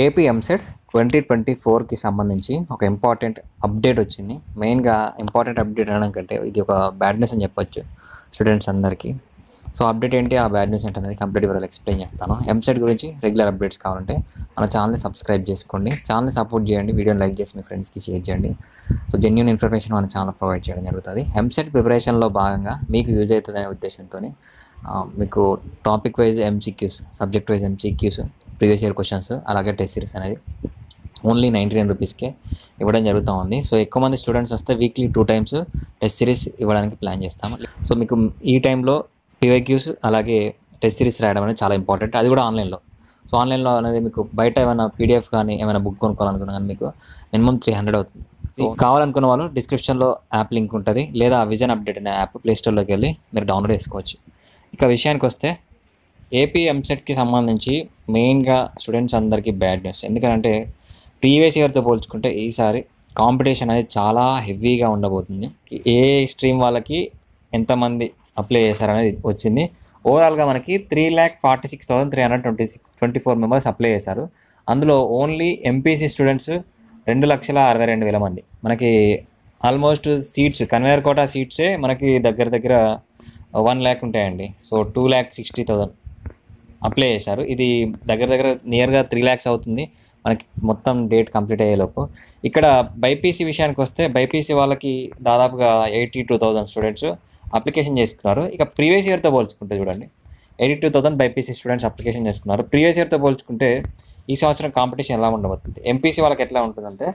AP EAMCET 2024కి సంబంధించి ఒక important update వచ్చింది. మెయిన్‌గా ఇంపార్టెంట్ అప్డేట్ అనడం కంటే ఇది ఒక బ్యాడ్ న్యూస్ అని చెప్పొచ్చు స్టూడెంట్స్ అందరికీ. సో, అప్డేట్ ఏంటి, ఆ బ్యాడ్ న్యూస్ ఏంటనేది కంప్లీట్ వివరాలు ఎక్స్‌ప్లెయిన్ చేస్తాను. ఎంసెట్ గురించి రెగ్యులర్ అప్డేట్స్ కావాలంటే మన ఛానల్‌ని సబ్స్క్రైబ్ చేసుకోండి. ఛానల్‌ని సపోర్ట్ చేయండి. వీడియోని లైక్ చేసి మీ ఫ్రెండ్స్‌కి షేర్ చేయండి. సో, జెన్యూన్ ఇన్ఫర్మేషన్ మన ఛానల్ ప్రొవైడ్ చేయడం జరుగుతుంది. ఎంసెట్ ప్రిపరేషన్‌లో భాగంగా మీకు యూజ్ అవుతుందనే ఉద్దేశంతోని మీకు topic wise MCQs, subject wise MCQs, previous year questions, అలాగే టెస్ట్ సిరీస్ అనేది ఓన్లీ 99 రూపీస్కే ఇవ్వడం జరుగుతూ ఉంది. సో, ఎక్కువ మంది స్టూడెంట్స్ వస్తే వీక్లీ 2 టైమ్స్ టెస్ట్ సిరీస్ ఇవ్వడానికి ప్లాన్ చేస్తాము. సో, మీకు ఈ టైంలో పీవైక్యూస్ అలాగే టెస్ట్ సిరీస్ రాయడం అనేది చాలా ఇంపార్టెంట్, అది కూడా ఆన్లైన్లో. సో, ఆన్లైన్లో అనేది మీకు బయట ఏమైనా పీడిఎఫ్ కానీ ఏమైనా బుక్ కొనుక్కోవాలనుకున్నా కానీ మీకు మినిమం 300 అవుతుంది. సో, కావాలనుకున్న వాళ్ళు డిస్క్రిప్షన్లో యాప్ లింక్ ఉంటుంది, లేదా విజన్ అప్డేట్ అనే యాప్ ప్లేస్టోర్లోకి వెళ్ళి మీరు డౌన్లోడ్ చేసుకోవచ్చు. ఇక విషయానికి వస్తే ఏపీ ఎంసెట్కి సంబంధించి మెయిన్గా స్టూడెంట్స్ అందరికీ బ్యాడ్ న్యూస్. ఎందుకంటే ప్రీవియస్ ఇయర్తో పోల్చుకుంటే ఈసారి కాంపిటీషన్ అనేది చాలా హెవీగా ఉండబోతుంది. ఏ స్ట్రీమ్ వాళ్ళకి ఎంతమంది అప్లై చేశారనేది వచ్చింది. ఓవరాల్గా మనకి 3,46,324 మెంబర్స్ అప్లై చేశారు. అందులో ఓన్లీ ఎంపీసీ స్టూడెంట్స్ 2,62,000 మంది. మనకి ఆల్మోస్ట్ సీట్స్ కన్వేయర్ కోటా సీట్సే మనకి దగ్గర దగ్గర 1,00,000 ఉంటాయండి. సో, 2,60,000 అప్లై చేశారు. ఇది దగ్గర దగ్గర నియర్గా 3,00,000 అవుతుంది మనకి మొత్తం డేట్ కంప్లీట్ అయ్యేలోపు. ఇక్కడ బైపీసీ విషయానికి వస్తే బైపీసీ వాళ్ళకి దాదాపుగా 82,000 స్టూడెంట్స్ అప్లికేషన్ చేసుకున్నారు. ఇక ప్రీవియస్ ఇయర్తో పోల్చుకుంటే చూడండి, 82,000 బైపీసీ స్టూడెంట్స్ అప్లికేషన్ చేసుకున్నారు. ప్రీవియస్ ఇయర్తో పోల్చుకుంటే ఈ సంవత్సరం కాంపిటీషన్ ఎలా ఉండబోతుంది, ఎంపీసీ వాళ్ళకి ఎట్లా ఉంటుందంటే,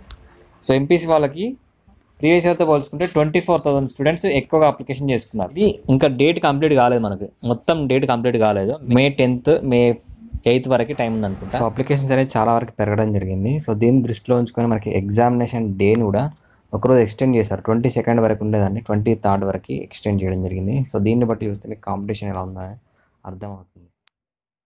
సో ఎంపీసీ వాళ్ళకి ప్రీవియస్ ఇయర్తో పోల్చుకుంటే 24,000 స్టూడెంట్స్ ఎక్కువగా అప్లికేషన్ చేసుకున్నారు. ఇది ఇంకా డేట్ కంప్లీట్ కాలేదు, మనకి మొత్తం డేట్ కంప్లీట్ కాలేదు. మే 10th, మే 8th వరకు టైం ఉంది అనుకుంటా. సో, అప్లికేషన్స్ అనేది చాలా వరకు పెరగడం జరిగింది. సో, దీన్ని దృష్టిలో ఉంచుకొని మనకి ఎగ్జామినేషన్ డేని కూడా ఒకరోజు ఎక్స్టెండ్ చేశారు. 22nd వరకు ఉండేదాన్ని 23rd వరకు ఎక్స్టెండ్ చేయడం జరిగింది. సో, దీన్ని బట్టి చూస్తే మీకు కాంపిటీషన్ ఎలా ఉందని అర్థమవుతుంది.